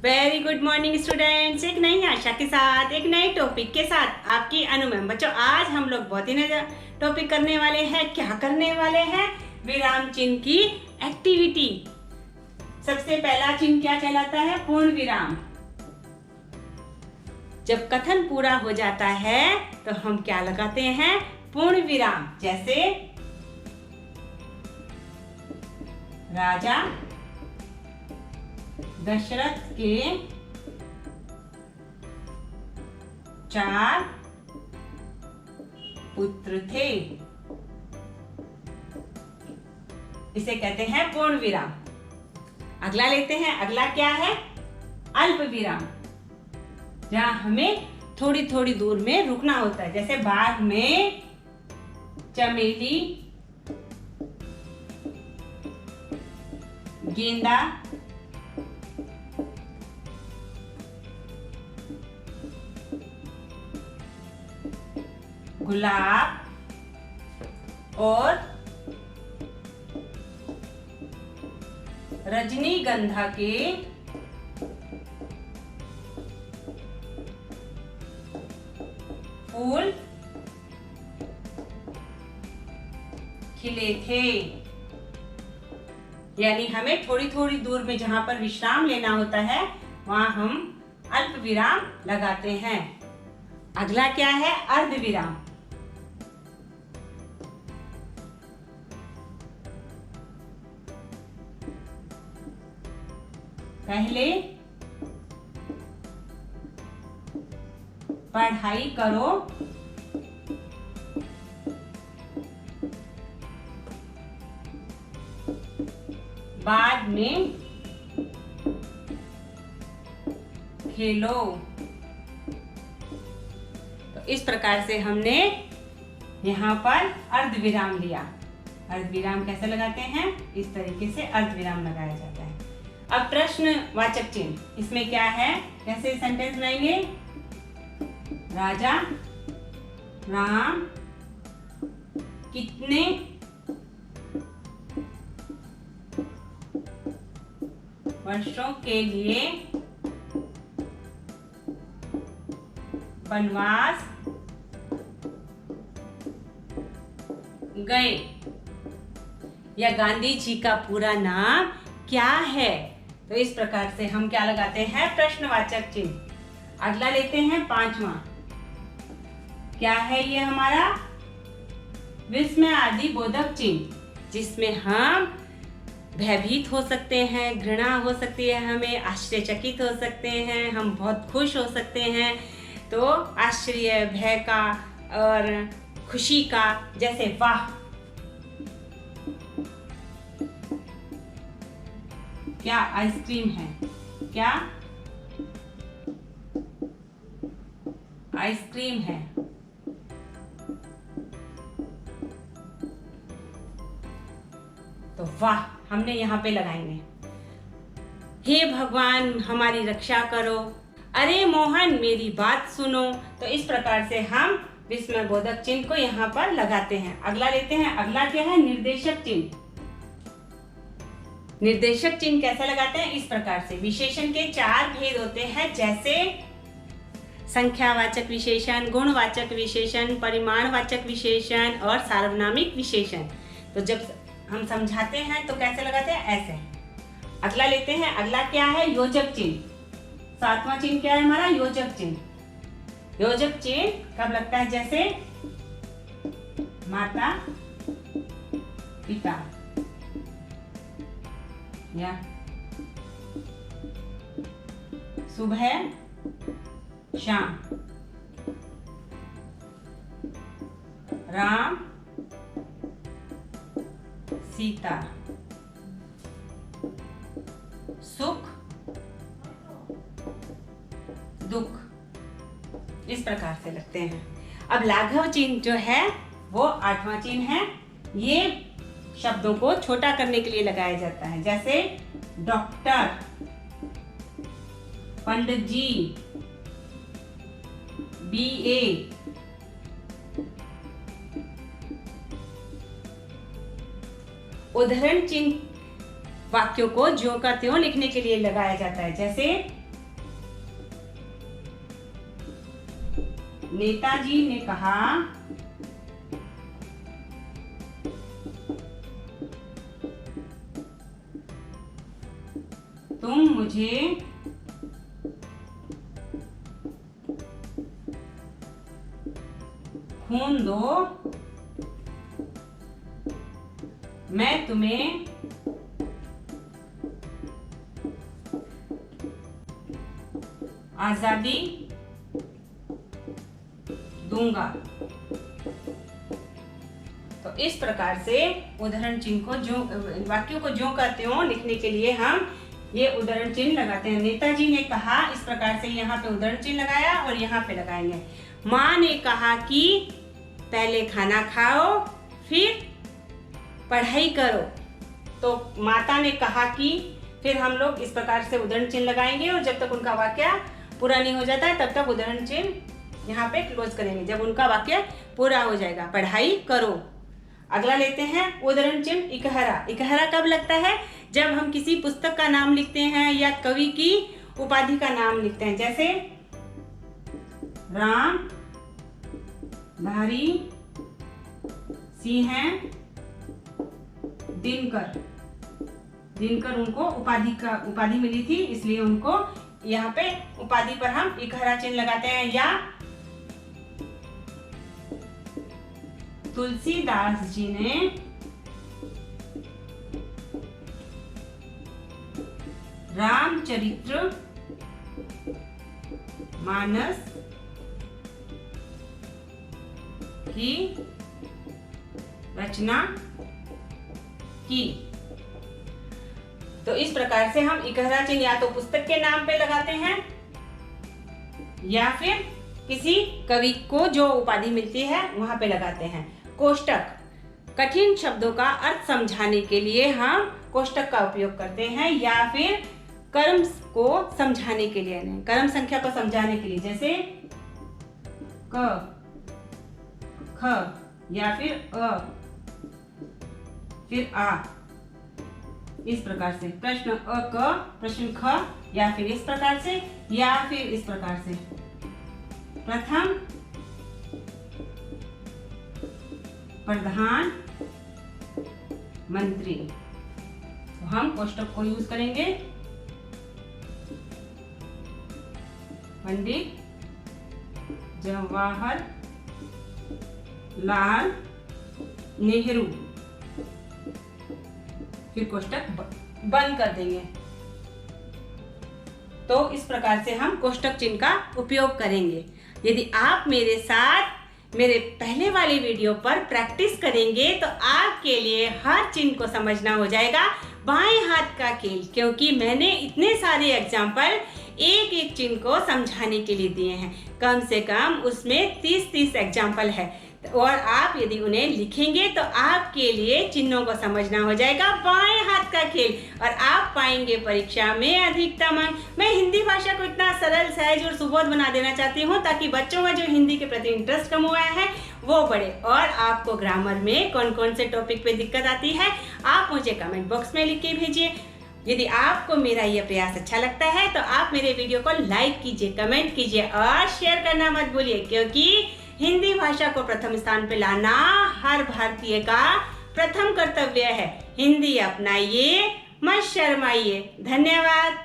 Very good morning students. एक नई आशा के साथ एक नए टॉपिक के साथ आपकी अनु मैम। बच्चों, आज हम लोग बहुत ही नया टॉपिक करने वाले हैं। क्या करने वाले हैं? विराम चिन्ह की एक्टिविटी। सबसे पहला चिन्ह क्या कहलाता है? पूर्ण विराम। जब कथन पूरा हो जाता है तो हम क्या लगाते हैं? पूर्ण विराम। जैसे राजा दशरथ के 4 पुत्र थे। इसे कहते हैं पूर्ण विराम। अगला लेते हैं। अगला क्या है? अल्प विराम, जहां हमें थोड़ी थोड़ी दूर में रुकना होता है। जैसे बाग में चमेली, गेंदा, गुलाब और रजनीगंधा के फूल खिले थे। यानी हमें थोड़ी थोड़ी दूर में जहां पर विश्राम लेना होता है वहां हम अल्प विराम लगाते हैं। अगला क्या है? अर्ध विराम। पहले पढ़ाई करो, बाद में खेलो। तो इस प्रकार से हमने यहाँ पर अर्ध विराम लिया। अर्ध विराम कैसे लगाते हैं? इस तरीके से अर्ध विराम लगाया जाता है। अब प्रश्नवाचक चिन्ह, इसमें क्या है? कैसे सेंटेंस बनाएंगे? राजा राम कितने वर्षों के लिए वनवास गए? या गांधी जी का पूरा नाम क्या है? तो इस प्रकार से हम क्या लगाते हैं? प्रश्नवाचक चिन्ह। अगला लेते हैं 5वां। क्या है ये हमारा? विस्मय आदि बोधक चिन्ह, जिसमें हम भयभीत हो सकते हैं, घृणा हो सकती है, हमें आश्चर्यचकित हो सकते हैं, हम बहुत खुश हो सकते हैं। तो आश्चर्य, भय का और खुशी का, जैसे वाह, क्या आइसक्रीम है? क्या आइसक्रीम है? तो वाह हमने यहाँ पे लगाएंगे। हे भगवान हमारी रक्षा करो, अरे मोहन मेरी बात सुनो। तो इस प्रकार से हम विस्मय बोधक चिन्ह को यहाँ पर लगाते हैं। अगला लेते हैं। अगला क्या है? निर्देशक चिन्ह। निर्देशक चिन्ह कैसे लगाते हैं? इस प्रकार से। विशेषण के 4 भेद होते हैं, जैसे संख्यावाचक विशेषण, गुणवाचक विशेषण, परिमाणवाचक विशेषण और सार्वनामिक विशेषण। तो जब हम समझाते हैं तो कैसे लगाते हैं? ऐसे। अगला लेते हैं। अगला क्या है? योजक चिन्ह। 7वां चिन्ह क्या है हमारा? योजक चिन्ह। योजक चिन्ह कब लगता है? जैसे माता पिता, या सुबह शाम, राम सीता, सुख दुख, इस प्रकार से लगते हैं। अब लाघव चिन्ह जो है वो 8वां चिन्ह है। ये शब्दों को छोटा करने के लिए लगाया जाता है। जैसे डॉक्टर, पंडित जी, BA, उदाहरण चिन्ह वाक्यों को ज्यों का त्यों लिखने के लिए लगाया जाता है। जैसे नेताजी ने कहा तुम मुझे खून दो, मैं तुम्हें आजादी दूंगा। तो इस प्रकार से उदाहरण चिन्ह को जो वाक्यों को जो कहते हो लिखने के लिए हम ये उदाहरण चिन्ह लगाते हैं। नेताजी ने कहा, इस प्रकार से यहाँ पे उदाहरण चिन्ह लगाया और यहाँ पे लगाएंगे। माँ ने कहा कि पहले खाना खाओ फिर पढ़ाई करो। तो माता ने कहा कि, फिर हम लोग इस प्रकार से उदाहरण चिन्ह लगाएंगे और जब तक उनका वाक्य पूरा नहीं हो जाता है तब तक उदाहरण चिन्ह यहाँ पे क्लोज करेंगे। जब उनका वाक्य पूरा हो जाएगा, पढ़ाई करो। अगला लेते हैं उदाहरण चिन्ह इकहरा। इकहरा कब लगता है? जब हम किसी पुस्तक का नाम लिखते हैं या कवि की उपाधि का नाम लिखते हैं, जैसे राम धारी सिंह दिनकर। दिनकर उनको उपाधि मिली थी, इसलिए उनको यहाँ पे उपाधि पर हम इकहरा चिन्ह लगाते हैं। या तुलसीदास जी ने रामचरित्र मानस की रचना की। तो इस प्रकार से हम इकहरा चिन्ह या तो पुस्तक के नाम पे लगाते हैं या फिर किसी कवि को जो उपाधि मिलती है वहां पे लगाते हैं। कोष्टक, कठिन शब्दों का अर्थ समझाने के लिए हम कोष्टक का उपयोग करते हैं, या फिर कर्म को समझाने के लिए, कर्म संख्या को समझाने के लिए, जैसे क, ख या फिर अ, फिर आ। इस प्रकार से प्रश्न अ क, प्रश्न ख, या फिर इस प्रकार से, या फिर इस प्रकार से। प्रथम प्रधान मंत्री, तो हम कोष्टक को यूज करेंगे। पंडित जवाहर लाल नेहरू, फिर कोष्टक बंद कर देंगे। तो इस प्रकार से हम कोष्टक चिन्ह का उपयोग करेंगे। यदि आप मेरे साथ मेरे पहले वाली वीडियो पर प्रैक्टिस करेंगे तो आपके लिए हर चिन्ह को समझना हो जाएगा बाएं हाथ का खेल, क्योंकि मैंने इतने सारे एग्जाम्पल एक एक चिन्ह को समझाने के लिए दिए हैं। कम से कम उसमें 30 एग्जाम्पल है, और आप यदि उन्हें लिखेंगे तो आपके लिए चिन्हों को समझना हो जाएगा बाएं हाथ का खेल, और आप पाएंगे परीक्षा में अधिकतम अंक। मैं हिंदी भाषा को इतना सरल, सहज और सुबोध बना देना चाहती हूँ ताकि बच्चों का जो हिंदी के प्रति इंटरेस्ट कम हुआ है वो बढ़े। और आपको ग्रामर में कौन कौन से टॉपिक पे दिक्कत आती है आप मुझे कमेंट बॉक्स में लिख के भेजिए। यदि आपको मेरा यह प्रयास अच्छा लगता है तो आप मेरे वीडियो को लाइक कीजिए, कमेंट कीजिए और शेयर करना मत भूलिए, क्योंकि हिंदी भाषा को प्रथम स्थान पे लाना हर भारतीय का प्रथम कर्तव्य है। हिंदी अपनाइए, मत शर्माइए। धन्यवाद।